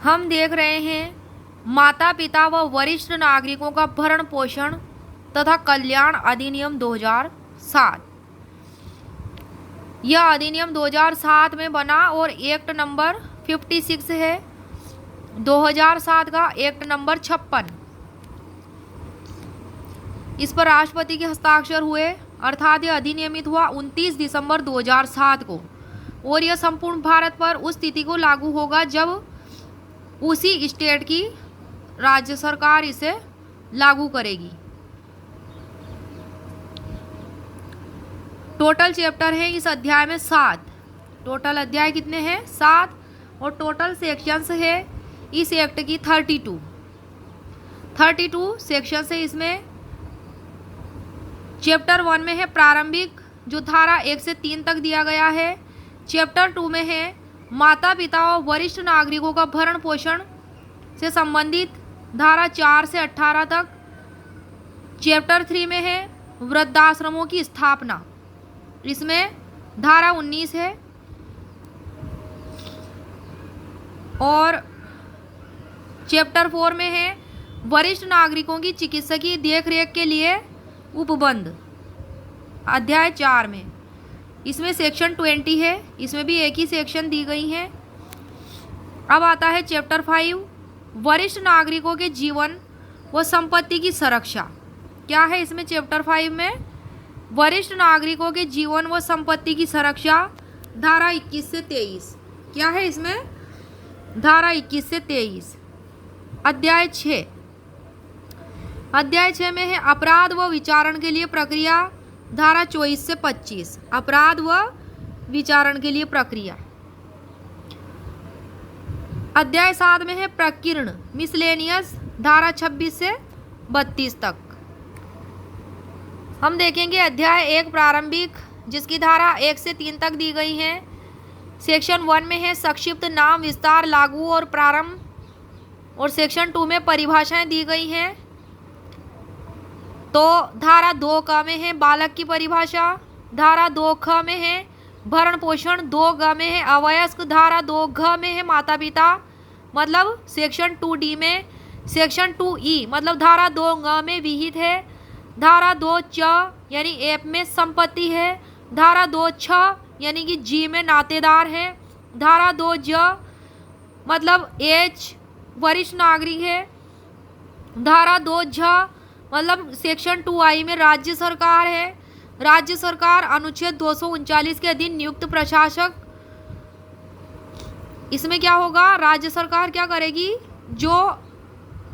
हम देख रहे हैं माता पिता व वरिष्ठ नागरिकों का भरण पोषण तथा कल्याण अधिनियम 2007। यह अधिनियम 2007 में बना और एक्ट नंबर 56 है 2007 का, एक्ट नंबर 56। इस पर राष्ट्रपति के हस्ताक्षर हुए, अर्थात यह अधिनियमित हुआ 29 दिसंबर 2007 को, और यह संपूर्ण भारत पर उस तिथि को लागू होगा जब उसी स्टेट की राज्य सरकार इसे लागू करेगी। टोटल चैप्टर है इस अध्याय में 7। टोटल अध्याय कितने हैं? 7। और टोटल सेक्शंस है इस एक्ट की 32 सेक्शंस है। इसमें चैप्टर 1 में है प्रारंभिक, जो धारा 1 से 3 तक दिया गया है। चैप्टर 2 में है माता पिता और वरिष्ठ नागरिकों का भरण पोषण से संबंधित धारा 4 से 18 तक। चैप्टर 3 में है वृद्धाश्रमों की स्थापना, इसमें धारा 19 है। और चैप्टर 4 में है वरिष्ठ नागरिकों की चिकित्सकीय देखरेख के लिए उपबंध, अध्याय 4 में। इसमें सेक्शन 20 है, इसमें भी एक ही सेक्शन दी गई है। अब आता है चैप्टर 5, वरिष्ठ नागरिकों के जीवन व संपत्ति की सुरक्षा। क्या है इसमें चैप्टर 5 में? वरिष्ठ नागरिकों के जीवन व संपत्ति की सुरक्षा, धारा 21 से 23। क्या है इसमें? धारा 21 से 23। अध्याय 6 में है अपराध व विचारण के लिए प्रक्रिया, धारा 24 से 25। अपराध व विचारण के लिए प्रक्रिया। अध्याय 7 में है प्रकीर्ण, मिसलेनियस, धारा 26 से 32 तक। हम देखेंगे अध्याय 1 प्रारंभिक, जिसकी धारा 1 से 3 तक दी गई है। सेक्शन 1 में है संक्षिप्त नाम विस्तार, लागू और प्रारंभ। और सेक्शन 2 में परिभाषाएं दी गई हैं। तो धारा 2 क में है बालक की परिभाषा, धारा 2 ख में है भरण पोषण, 2 ग में है अवयस्क, धारा 2 घ में है माता पिता, मतलब सेक्शन 2D में। सेक्शन 2E मतलब धारा 2 ग में विहित है, धारा 2 च यानी एप में संपत्ति है, धारा 2 छ यानी कि जी में नातेदार है, धारा 2 ज मतलब एच वरिष्ठ नागरिक है, धारा 2 झ मतलब सेक्शन 2I में राज्य सरकार है। राज्य सरकार अनुच्छेद 239 के अधीन नियुक्त प्रशासक। इसमें क्या होगा? राज्य सरकार क्या करेगी? जो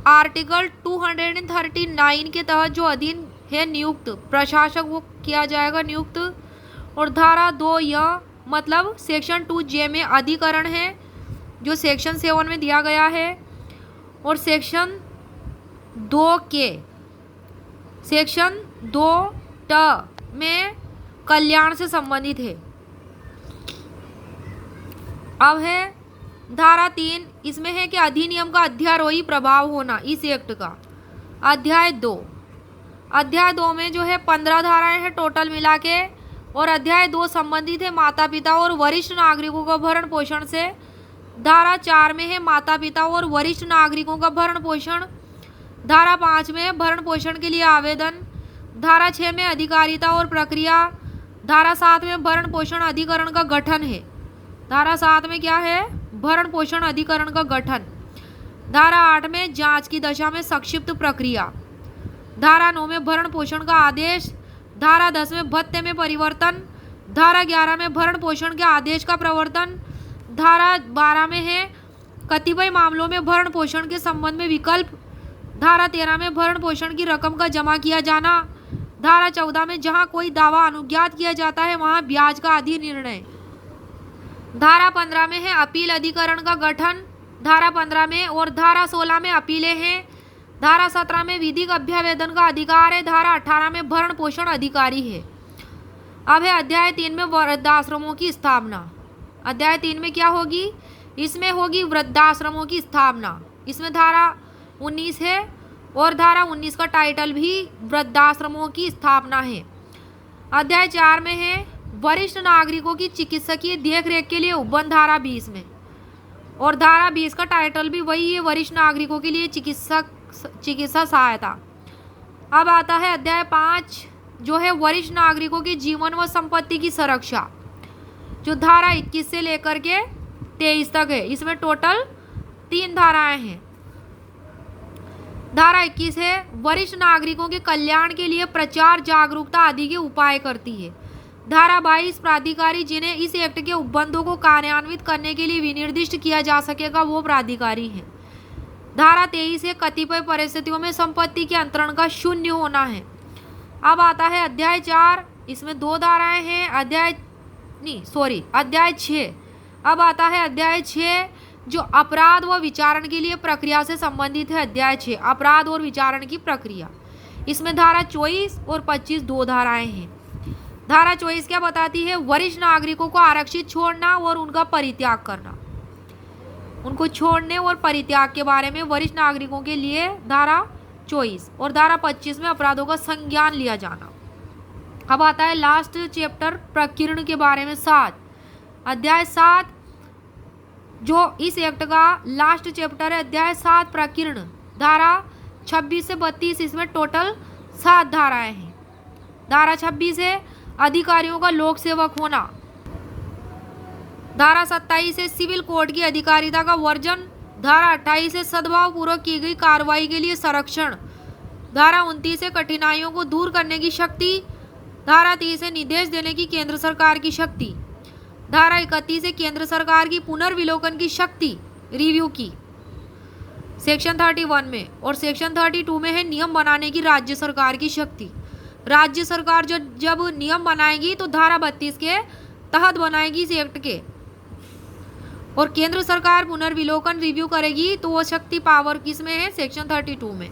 आर्टिकल 239 के तहत जो अधीन है नियुक्त प्रशासक, वो किया जाएगा नियुक्त। और धारा 2 यह मतलब सेक्शन 2J में अधिकरण है, जो सेक्शन 7 में दिया गया है। और सेक्शन 2K, सेक्शन 2T में कल्याण से संबंधित है। अब है धारा 3, इसमें है कि अधिनियम का अध्यारोही प्रभाव होना इस एक्ट का। अध्याय 2 में जो है 15 धाराएं हैं टोटल मिला के। और अध्याय 2 संबंधित है माता पिता और वरिष्ठ नागरिकों का भरण पोषण से। धारा 4 में है माता पिता और वरिष्ठ नागरिकों का भरण पोषण, धारा 5 में भरण पोषण के लिए आवेदन, धारा 6 में अधिकारिता और प्रक्रिया, धारा 7 में भरण पोषण अधिकरण का गठन है। धारा 7 में क्या है? भरण पोषण अधिकरण का गठन। धारा 8 में जांच की दशा में संक्षिप्त प्रक्रिया, धारा 9 में भरण पोषण का आदेश, धारा 10 में भत्ते में परिवर्तन, धारा 11 में भरण पोषण के आदेश का प्रवर्तन, धारा 12 में है कतिपय मामलों में भरण पोषण के संबंध में विकल्प, धारा 13 में भरण पोषण की रकम का जमा किया जाना, धारा 14 में जहां कोई दावा अनुज्ञात किया जाता है वहां ब्याज का अधिनिर्णय, धारा 15 में है अपील अधिकरण का गठन, धारा 15 में और धारा 16 में अपीलें हैं, धारा 17 में विधिक अभ्यावेदन का अधिकार है, धारा 18 में भरण पोषण अधिकारी है। अब है अध्याय 3 में वृद्धाश्रमों की स्थापना। अध्याय 3 में क्या होगी? इसमें होगी वृद्धाश्रमों की स्थापना। इसमें धारा 19 है और धारा 19 का टाइटल भी वृद्धाश्रमों की स्थापना है। अध्याय 4 में है वरिष्ठ नागरिकों की चिकित्सकीय देखरेख के लिए उपबंध, धारा 20 में। और धारा 20 का टाइटल भी वही है, वरिष्ठ नागरिकों के लिए चिकित्सा सहायता। अब आता है अध्याय 5 जो है वरिष्ठ नागरिकों के जीवन व संपत्ति की सुरक्षा, जो धारा 21 से लेकर के 23 तक है। इसमें टोटल 3 धाराएं हैं। धारा 21 है वरिष्ठ नागरिकों के कल्याण के लिए प्रचार जागरूकता आदि के उपाय करती है। धारा 22 प्राधिकारी जिन्हें इस एक्ट के उपबंधों को कार्यान्वित करने के लिए विनिर्दिष्ट किया जा सकेगा वो प्राधिकारी हैं। धारा 23 है कतिपय परिस्थितियों में संपत्ति के अंतरण का शून्य होना है। अब आता है अध्याय 4, इसमें 2 धाराएं हैं। अध्याय 6। अब आता है अध्याय 6 जो अपराध व विचारण के लिए प्रक्रिया से संबंधित है। अध्याय 6 अपराध और विचारण की प्रक्रिया। इसमें धारा 24 और 25 2 धाराएं हैं। धारा 24 क्या बताती है? वरिष्ठ नागरिकों को आरक्षित छोड़ना और उनका परित्याग करना। उनको छोड़ने और परित्याग के बारे में वरिष्ठ नागरिकों के लिए धारा 24 और धारा 25 में अपराधों का संज्ञान लिया जाना। अब आता है लास्ट चैप्टर प्रकीर्ण के बारे में 7। अध्याय 7 जो इस एक्ट का लास्ट चैप्टर है। अध्याय 7 प्रकीर्ण। धारा 26 से 32 इसमें टोटल 7 धाराएं हैं। धारा 26 है अधिकारियों का लोक सेवक होना। धारा 27 है सिविल कोड की अधिकारिता का वर्जन। धारा 28 है सद्भाव पूर्वक की गई कार्रवाई के लिए संरक्षण। धारा 29 है कठिनाइयों को दूर करने की शक्ति। धारा 30 है निर्देश देने की केंद्र सरकार की शक्ति। धारा 31 है केंद्र सरकार की पुनर्विलोकन की शक्ति, रिव्यू की, सेक्शन 31 में। और सेक्शन 32 में है नियम बनाने की राज्य सरकार की शक्ति। राज्य सरकार जब नियम बनाएगी तो धारा 32 के तहत बनाएगी इस एक्ट के। और केंद्र सरकार पुनर्विलोकन रिव्यू करेगी तो वो शक्ति पावर किस में है? सेक्शन 32 में।